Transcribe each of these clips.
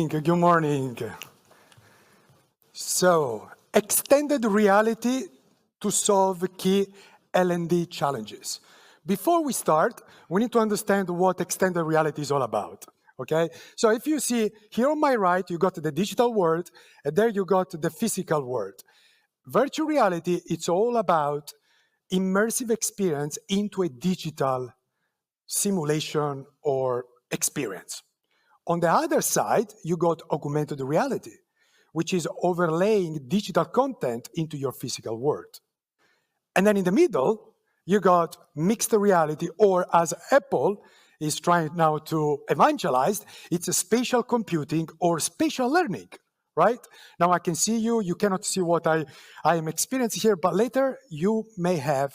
Good morning. So, extended reality to solve key L&D challenges. Before we start, we need to understand what extended reality is all about, okay? So if you see here on my right, you got the digital world, and there you got the physical world. Virtual reality, it's all about immersive experience into a digital simulation or experience. On the other side, you got augmented reality, which is overlaying digital content into your physical world. And then in the middle, you got mixed reality, or as Apple is trying now to evangelize, it's a spatial computing or spatial learning, right? Now I can see you, you cannot see what I am experiencing here, but later you may have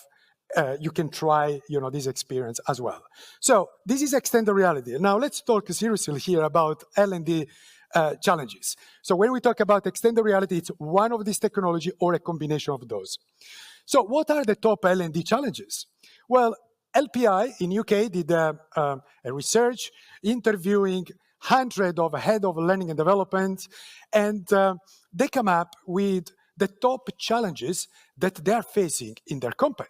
you can try, this experience as well. So this is extended reality. Now let's talk seriously here about L&D challenges. So when we talk about extended reality, it's one of these technology or a combination of those. So what are the top L&D challenges? Well, LPI in UK did a research interviewing hundreds of head of learning and development, and they come up with the top challenges that they are facing in their company.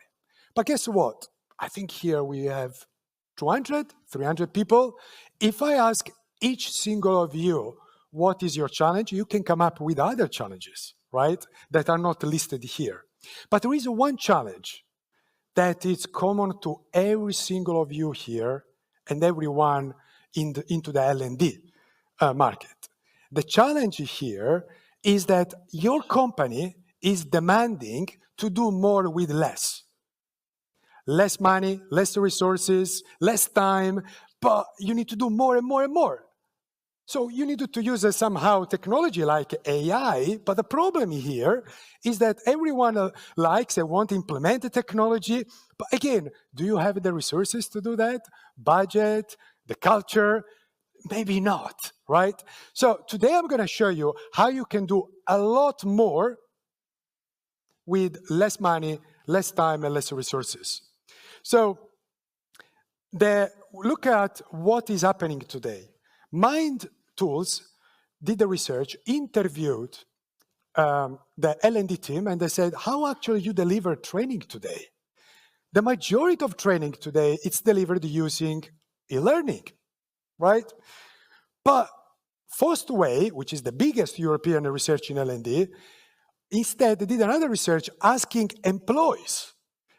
But guess what? I think here we have 200, 300 people. If I ask each single of you, what is your challenge? You can come up with other challenges, right? That are not listed here. But there is one challenge that is common to every single of you here and everyone into the L&D market. The challenge here is that your company is demanding to do more with less. Less money, less resources, less time, but you need to do more and more and more. So you need to use somehow technology like AI, but the problem here is that everyone likes and wants to implement the technology, but again, do you have the resources to do that? Budget, the culture? Maybe not, right? So today I'm going to show you how you can do a lot more with less money, less time, and less resources. So look at what is happening today. Mind Tools did the research, interviewed the L&D team, and they said, how actually you deliver training today? The majority of training today, it's delivered using e-learning, right? But Fostway, which is the biggest European research in L&D, instead did another research asking employees.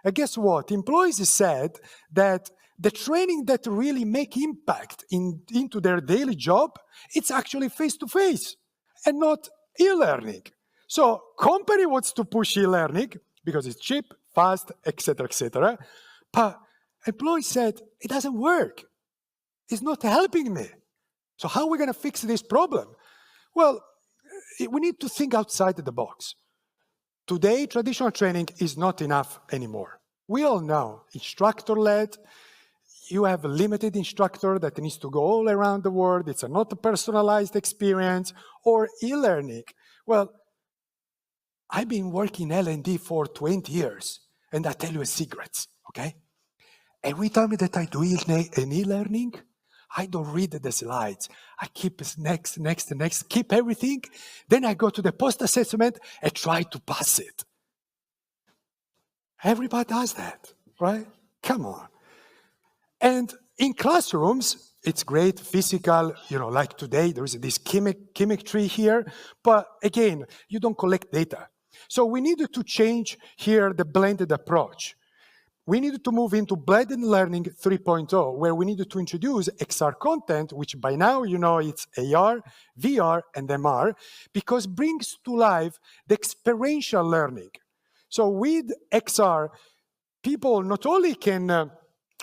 And guess what? Employees said that the training that really make impact into their daily job, it's actually face-to-face and not e-learning. So company wants to push e-learning because it's cheap, fast, etc., etc. But employees said, it doesn't work. It's not helping me. So how are we going to fix this problem? Well, we need to think outside the box. Today, traditional training is not enough anymore. We all know, instructor-led, you have a limited instructor that needs to go all around the world. It's not a personalized experience, or e-learning. Well, I've been working L&D for 20 years, and I tell you a secret, okay? Every time that I do an e-learning, I don't read the slides. I keep next, keep everything. Then I go to the post-assessment and try to pass it. Everybody does that, right? Come on. And in classrooms, it's great physical, like today, there is this chemistry here. But again, you don't collect data. So we needed to change here the blended approach. We needed to move into blended learning 3.0, where we needed to introduce XR content, which by now it's AR, VR, and MR, because it brings to life the experiential learning. So with XR, people not only can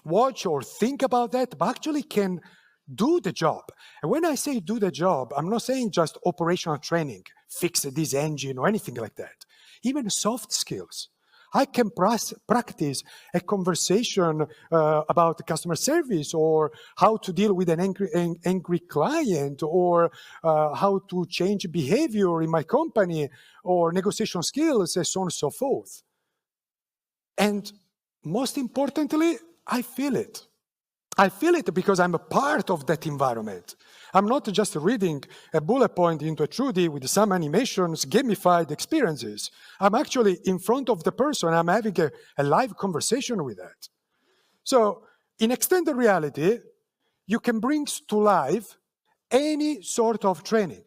watch or think about that, but actually can do the job. And when I say do the job, I'm not saying just operational training, fix this engine or anything like that. Even soft skills. I can practice a conversation about customer service, or how to deal with an angry client, or how to change behavior in my company, or negotiation skills, and so on and so forth. And most importantly, I feel it. I feel it because I'm a part of that environment. I'm not just reading a bullet point into a 2D with some animations, gamified experiences. I'm actually in front of the person. I'm having a live conversation with that. So in extended reality, you can bring to life any sort of training.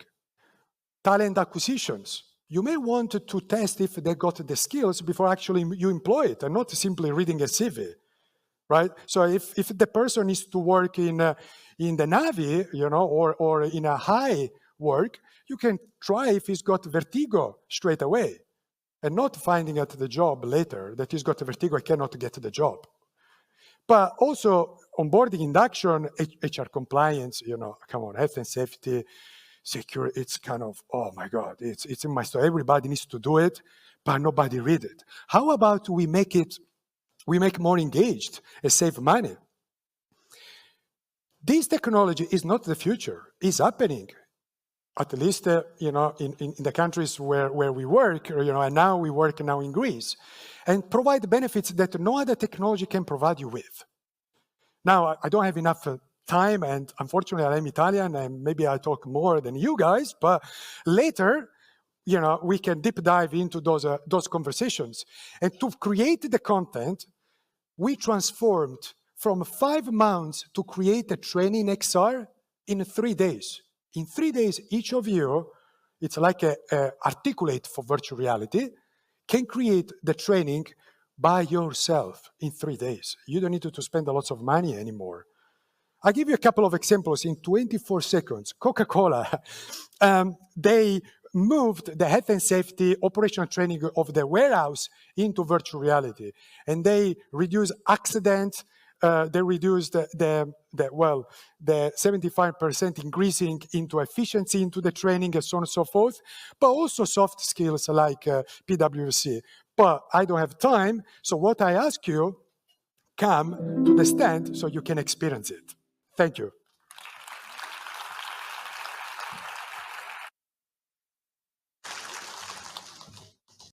Talent acquisitions. You may want to test if they got the skills before actually you employ it and not simply reading a CV. Right? So if the person is to work in the Navy, or in a high work, you can try if he's got vertigo straight away and not finding out the job later that he's got vertigo, I cannot get the job. But also onboarding induction, HR compliance, come on, health and safety, security, it's kind of, oh my God, it's in my story. Everybody needs to do it, but nobody read it. How about we make more engaged and save money? This technology is not the future. It's happening, at least in the countries where we work, and now we work now in Greece, and provide benefits that no other technology can provide you with. Now, I don't have enough time, and unfortunately, I'm Italian, and maybe I talk more than you guys, but later, we can deep dive into those conversations. And to create the content, we transformed from 5 months to create a training XR in 3 days. In 3 days, each of you, it's like a Articulate for virtual reality, can create the training by yourself in 3 days. You don't need to spend a lot of money anymore. I'll give you a couple of examples in 24 seconds. Coca-Cola, they moved the health and safety operational training of the warehouse into virtual reality. And they reduced accidents, they reduced the 75% increasing into efficiency into the training and so on and so forth, but also soft skills like PwC. But I don't have time, so what I ask you, come to the stand so you can experience it. Thank you.